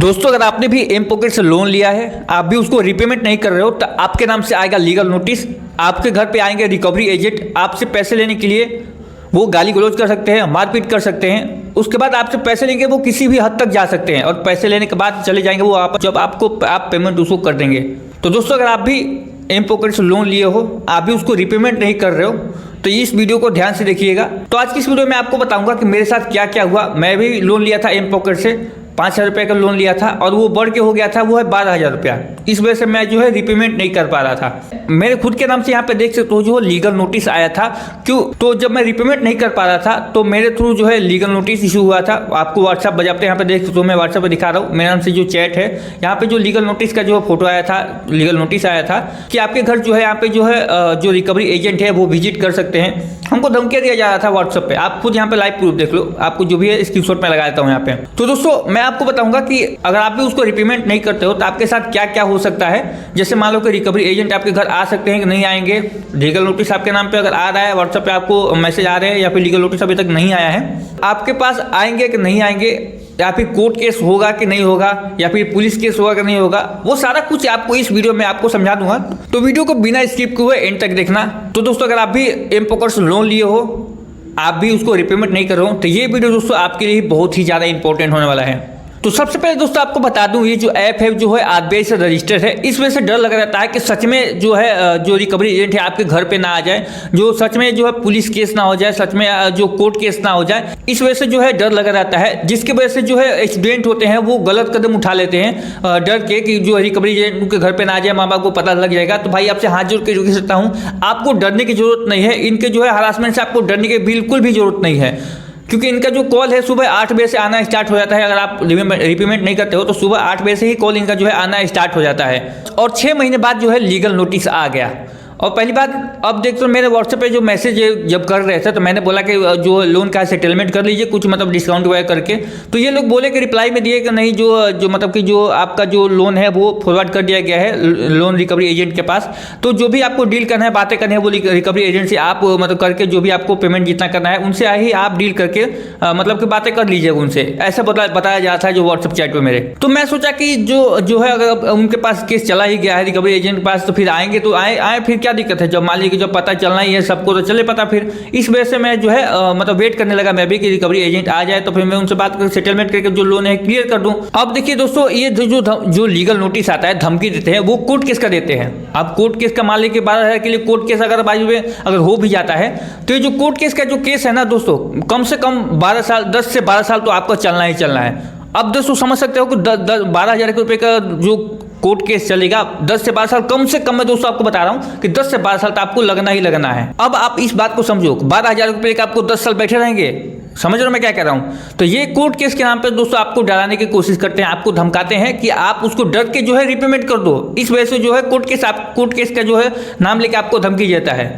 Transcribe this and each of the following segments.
दोस्तों अगर आपने भी एम पॉकेट से लोन लिया है, आप भी उसको रिपेमेंट नहीं कर रहे हो, तो आपके नाम से आएगा लीगल नोटिस। आपके घर पे आएंगे रिकवरी एजेंट, आपसे पैसे लेने के लिए वो गाली गलौज कर सकते हैं, मारपीट कर सकते हैं। उसके बाद आपसे पैसे लेंगे, वो किसी भी हद तक जा सकते हैं और पैसे लेने के बाद चले जाएंगे वो जब आप पेमेंट उसको कर देंगे। तो दोस्तों अगर आप भी एम पॉकेट से लोन लिए हो, आप भी उसको रिपेमेंट नहीं कर रहे हो, तो इस वीडियो को ध्यान से देखिएगा। तो आज की इस वीडियो में आपको बताऊंगा कि मेरे साथ क्या क्या हुआ। मैं भी लोन लिया था एम पॉकेट से, 5,000 रुपये का लोन लिया था और वो बढ़ के हो गया था, वो है 12,000 रुपया। इस वजह से मैं जो है रिपेमेंट नहीं कर पा रहा था। मेरे खुद के नाम से यहाँ पे देख सकते हो जो लीगल नोटिस आया था। क्यों? तो जब मैं रिपेमेंट नहीं कर पा रहा था तो मेरे थ्रू जो है लीगल नोटिस इशू हुआ था। आपको व्हाट्सअप बजाते यहाँ पे देख सकते हो, मैं व्हाट्सअप पे दिखा रहा हूँ, मेरे नाम से जो चैट है, यहाँ पे जो लीगल नोटिस का जो फोटो आया था, लीगल नोटिस आया था कि आपके घर जो है यहाँ पे जो है जो रिकवरी एजेंट है वो विजिट कर सकते हैं। हमको धमकियाँ दिया जा रहा था व्हाट्सअप पे। आप खुद यहाँ पे लाइव प्रूफ देख लो, आपको जो भी है स्क्रीनशॉट में लगा देता हूँ यहाँ पे। तो दोस्तों मैं आपको बताऊंगा कि अगर आप भी उसको रिपेमेंट नहीं करते हो तो आपके साथ क्या क्या हो सकता है। जैसे मान लो कि रिकवरी एजेंट आपके घर आ सकते हैं कि नहीं आएंगे। लीगल नोटिस आपके नाम पे अगर आ रहा है, व्हाट्सएप पे आपको मैसेज आ रहे हैं, या फिर लीगल नोटिस अभी तक नहीं आया है, आपके पास आएंगे कि नहीं आएंगे, या फिर कोर्ट केस होगा कि नहीं होगा, या फिर पुलिस केस होगा कि नहीं होगा, वो सारा कुछ आपको इस वीडियो में आपको समझा दूंगा। तो वीडियो को बिना स्किप किए हुए एंड तक देखना। तो दोस्तों अगर आप भी एम पॉकेट से लोन लिए हो, आप भी उसको रिपेमेंट नहीं कर रहे हो, तो ये वीडियो दोस्तों आपके लिए बहुत ही ज़्यादा इंपॉर्टेंट होने वाला है। तो सबसे पहले दोस्तों आपको बता दूं, ये जो ऐप है जो है आरबीआई से रजिस्टर्ड है। इस वजह से डर लग रहता है कि सच में जो है जो रिकवरी एजेंट है आपके घर पे ना आ जाए, जो सच में जो है पुलिस केस ना हो जाए, सच में जो कोर्ट केस ना हो जाए। इस वजह से जो है डर लगा रहता है, जिसकी वजह से जो है स्टूडेंट होते हैं वो गलत कदम उठा लेते हैं डर के कि जो रिकवरी एजेंट उनके घर पे ना आ जाए, माँ बाप को पता लग जाएगा। तो भाई आपसे हाथ जोड़ के कह सकता हूँ, आपको डरने की जरूरत नहीं है। इनके जो है हरासमेंट से आपको डरने की बिल्कुल भी जरूरत नहीं है, क्योंकि इनका जो कॉल है सुबह 8 बजे से आना स्टार्ट हो जाता है। अगर आप रिपेमेंट नहीं करते हो तो सुबह 8 बजे से ही कॉल इनका जो है आना स्टार्ट हो जाता है। और 6 महीने बाद जो है लीगल नोटिस आ गया। और पहली बात, अब देखते हो मेरे व्हाट्सएप पे जो मैसेज जब कर रहे थे तो मैंने बोला कि जो लोन का सेटलमेंट कर लीजिए, कुछ मतलब डिस्काउंट वगैरह करके। तो ये लोग बोले कि रिप्लाई में दिए कि नहीं, जो मतलब कि जो आपका जो लोन है वो फॉरवर्ड कर दिया गया है लोन रिकवरी एजेंट के पास। तो जो भी आपको डील करना है, बातें करनी है, वो रिकवरी एजेंट से आप मतलब करके जो भी आपको पेमेंट जितना करना है उनसे ही आप डील करके मतलब कि बातें कर लीजिएगा उनसे। ऐसा बताया जाता है जो व्हाट्सएप चैट पर मेरे। तो मैं सोचा कि जो है अगर उनके पास केस चला ही गया है रिकवरी एजेंट के पास, तो फिर आएंगे तो आए फिर क्या दिक्कत है। जब मान लीजिए जब पता चलना ही है सबको तो चले पता। फिर इस वजह से मैं जो है मतलब वेट करने लगा मैं भी कि रिकवरी एजेंट आ जाए, तो फिर मैं उनसे बात करके सेटलमेंट करके जो लोन है क्लियर कर दूं। अब देखिए दोस्तों, ये जो लीगल नोटिस आता है, धमकी देते हैं, वो कोर्ट केस का देते हैं। अब कोर्ट केस का मान लीजिए 12,000 के लिए कोर्ट केस अगर बाजू में अगर हो भी जाता है, तो ये जो कोर्ट केस का जो केस है ना दोस्तों, कम से कम 12 साल, 10 से 12 साल तो आपको चलना ही चलना है। अब दोस्तों समझ सकते हो कि 12,000 रुपये का जो कोर्ट केस चलेगा, 10 से 12 साल कम से कम। मैं दोस्तों आपको बता रहा हूं कि 10 से 12 साल तो आपको लगना ही लगना है। अब आप इस बात को समझो, 12,000 रुपये का आपको 10 साल बैठे रहेंगे। समझ रहे हो मैं क्या कह रहा हूं? तो ये कोर्ट केस के नाम पे दोस्तों आपको डराने की कोशिश करते हैं, आपको धमकाते हैं कि आप उसको डर के जो है रिपेमेंट कर दो। इस वजह से जो है कोर्ट केस का जो है नाम लेके आपको धमकी देता है।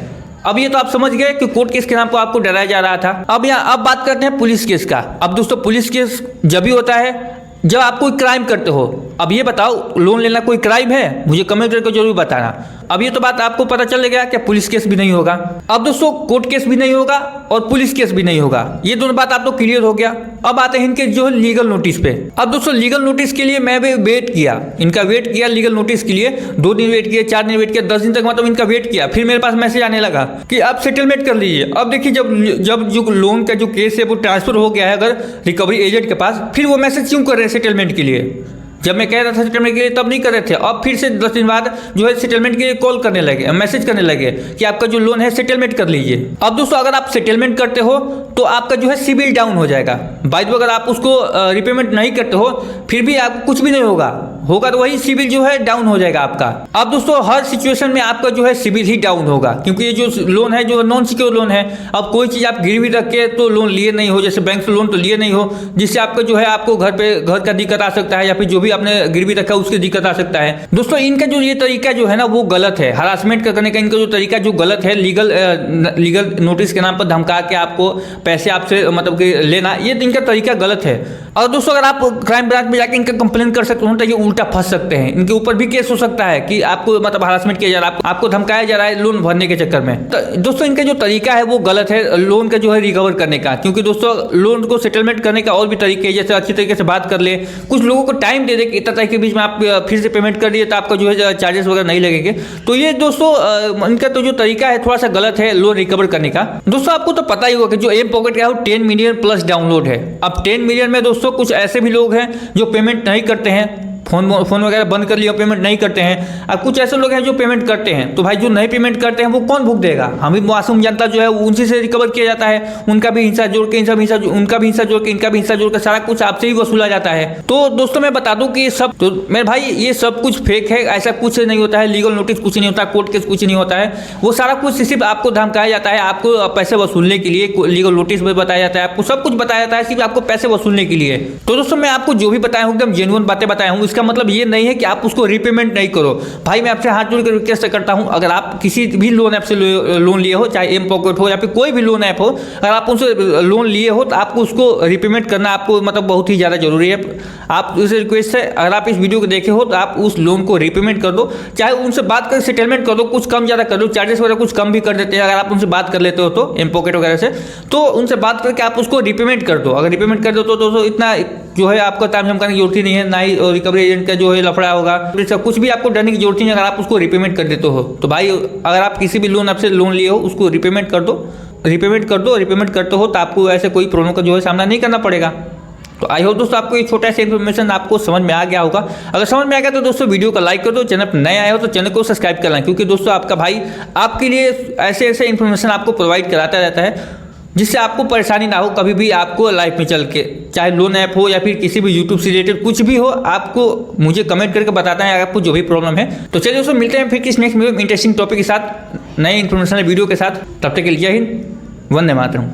अब ये तो आप समझ गए कि कोर्ट केस के नाम पर आपको डराया जा रहा था। अब बात करते हैं पुलिस केस का। अब दोस्तों पुलिस केस जब भी होता है जब आप कोई क्राइम करते हो। अब ये बताओ, लोन लेना कोई क्राइम है? मुझे कमेंट करके जरूर बताना। अब ये तो बात आपको पता चल गया कि पुलिस केस भी नहीं होगा। अब दोस्तों कोर्ट केस भी नहीं होगा और पुलिस केस भी नहीं होगा, ये दोनों बात आप तो क्लियर हो गया। अब आते हैं इनके जो लीगल नोटिस पे। अब दोस्तों लीगल नोटिस के लिए मैं भी वेट किया, इनका वेट किया लीगल नोटिस के लिए। 2 दिन वेट किया, 4 दिन वेट किया, 10 दिन तक मतलब इनका वेट किया। फिर मेरे पास मैसेज आने लगा कि आप सेटलमेंट कर लीजिए। अब देखिए जब जो लोन का जो केस है वो ट्रांसफर हो गया है अगर रिकवरी एजेंट के पास, फिर वो मैसेज क्यों कर रहे हैं सेटलमेंट के लिए? जब मैं कह रहा था सेटलमेंट के लिए तब नहीं कर रहे थे। अब फिर से 10 दिन बाद जो है सेटलमेंट के लिए कॉल करने लगे, मैसेज करने लगे कि आपका जो लोन है सेटलमेंट कर लीजिए। अब दोस्तों अगर आप सेटलमेंट करते हो तो आपका जो है सिविल डाउन हो जाएगा। बाय द वे अगर आप उसको रिपेमेंट नहीं करते हो फिर भी आपको कुछ भी नहीं होगा तो वही सिविल जो है डाउन हो जाएगा आपका। अब दोस्तों हर सिचुएशन में आपका जो है सिविल ही डाउन होगा, क्योंकि ये जो लोन है जो नॉन सिक्योर लोन है। अब कोई चीज़ आप गिरवी रख के तो लोन लिए नहीं हो, जैसे बैंक से लोन तो लिए नहीं हो, जिससे आपका जो है आपको घर का दिक्कत आ सकता है, या फिर जो भी आपने गिरवी रखा उसकी दिक्कत आ सकता है। दोस्तों इनका जो ये तरीका जो है ना वो गलत है। हरासमेंट करने का इनका जो तरीका जो गलत है, लीगल नोटिस के नाम पर धमका के आपको पैसे आपसे मतलब कि लेना, ये इनका तरीका गलत है। और दोस्तों अगर आप क्राइम ब्रांच में जाकर इनका कंप्लेन कर सकते हो तो ये उल्टा फंस सकते हैं, इनके ऊपर भी केस हो सकता है कि आपको मतलब हरासमेंट किया जा रहा है, आपको धमकाया जा रहा है लोन भरने के चक्कर में। तो दोस्तों इनका जो तरीका है वो गलत है लोन का जो है रिकवर करने का, क्योंकि दोस्तों लोन को सेटलमेंट करने का और भी तरीके हैं, जैसे अच्छी तरीके से बात कर ले, कुछ लोगों को टाइम दे दे कि इतना तारीख के बीच में आप फिर से पेमेंट कर दिए तो आपका जो है चार्जेस वगैरह नहीं लगेंगे। तो ये दोस्तों इनका तो जो तरीका है थोड़ा सा गलत है लोन रिकवर करने का। दोस्तों आपको तो पता ही होगा कि जो एम पॉकेट का है वो 10 मिलियन प्लस डाउनलोड है। अब 10 मिलियन में दोस्तों कुछ ऐसे भी लोग हैं जो पेमेंट नहीं करते हैं, फोन वगैरह बंद कर लिया, पेमेंट नहीं करते हैं। अब कुछ ऐसे लोग हैं जो पेमेंट करते हैं, तो भाई जो नहीं पेमेंट करते हैं वो कौन भुग देगा? हम भी मासूम जनता जो है उनसे से रिकवर किया जाता है, उनका भी हिस्सा जोड़ के उनका भी हिस्सा जोड़ के इनका भी हिस्सा जोड़ के सारा कुछ आपसे ही वसूला जाता है। तो दोस्तों मैं बता दूं कि सब तो मेरे भाई ये सब कुछ फेक है, ऐसा कुछ नहीं होता है, लीगल नोटिस कुछ नहीं होता, कोर्ट केस कुछ नहीं होता है, वो सारा कुछ सिर्फ आपको धमकाया जाता है, आपको पैसे वसूलने के लिए लीगल नोटिस में बताया जाता है, आपको सब कुछ बताया जाता है सिर्फ आपको पैसे वसूलने के लिए। तो दोस्तों मैं आपको जो भी बताया हूँ एकदम जेन्युइन बातें बताया हूँ, इसका मतलब ये नहीं है कि आप उसको रीपेमेंट नहीं करो। भाई मैं आपसे हाथ जोड़कर रिक्वेस्ट करता हूं, अगर आप किसी भी लोन ऐप से लोन लिए हो, चाहे एम पॉकेट हो या फिर कोई भी लोन ऐप हो, अगर आप उनसे लोन लिए हो तो आपको उसको रीपेमेंट करना आपको मतलब बहुत ही ज़्यादा जरूरी है। आप उसे रिक्वेस्ट है, अगर आप इस वीडियो को देखे हो तो आप उस लोन को रीपेमेंट कर दो, चाहे उनसे बात कर सेटलमेंट कर दो, कुछ कम ज़्यादा कर दो, चार्जेस वगैरह कुछ कम भी कर देते हैं अगर आप उनसे बात कर लेते हो तो एम पॉकेट वगैरह से, तो उनसे बात करके आप उसको रीपेमेंट कर दो। अगर रीपेमेंट कर दो तो दोस्तों इतना जो है आपको ताम झाम करने की जरूरत ही नहीं है, ना ही रिकवरी एजेंट का जो है लफड़ा होगा, कुछ भी आपको डरने की जरूरत नहीं है अगर आप उसको रीपेमेंट कर देते हो। तो भाई अगर आप किसी भी लोन आपसे लोन लिए हो उसको रीपेमेंट कर दो, रीपेमेंट करते हो तो आपको ऐसे कोई प्रॉब्लम का जो है सामना नहीं करना पड़ेगा। तो आई होप दोस्तों आपको ये छोटा सा इन्फॉर्मेशन आपको समझ में आ गया होगा। अगर समझ में आ गया तो दोस्तों वीडियो को लाइक कर दो, चैनल पर नए आए हो तो चैनल को सब्सक्राइब कर लें, क्योंकि दोस्तों आपका भाई आपके लिए ऐसे ऐसे इन्फॉर्मेशन आपको प्रोवाइड कराता रहता है जिससे आपको परेशानी ना हो कभी भी आपको लाइफ में चल के, चाहे लोन ऐप हो या फिर किसी भी यूट्यूब से रिलेटेड कुछ भी हो, आपको मुझे कमेंट करके बताता है आपको जो भी प्रॉब्लम है। तो चलिए दोस्तों मिलते हैं फिर किस नेक्स्ट इंटरेस्टिंग टॉपिक के साथ, नए इन्फॉर्मेशन वीडियो के साथ। तब तक के लिए जय हिंद, वंदे मातरम।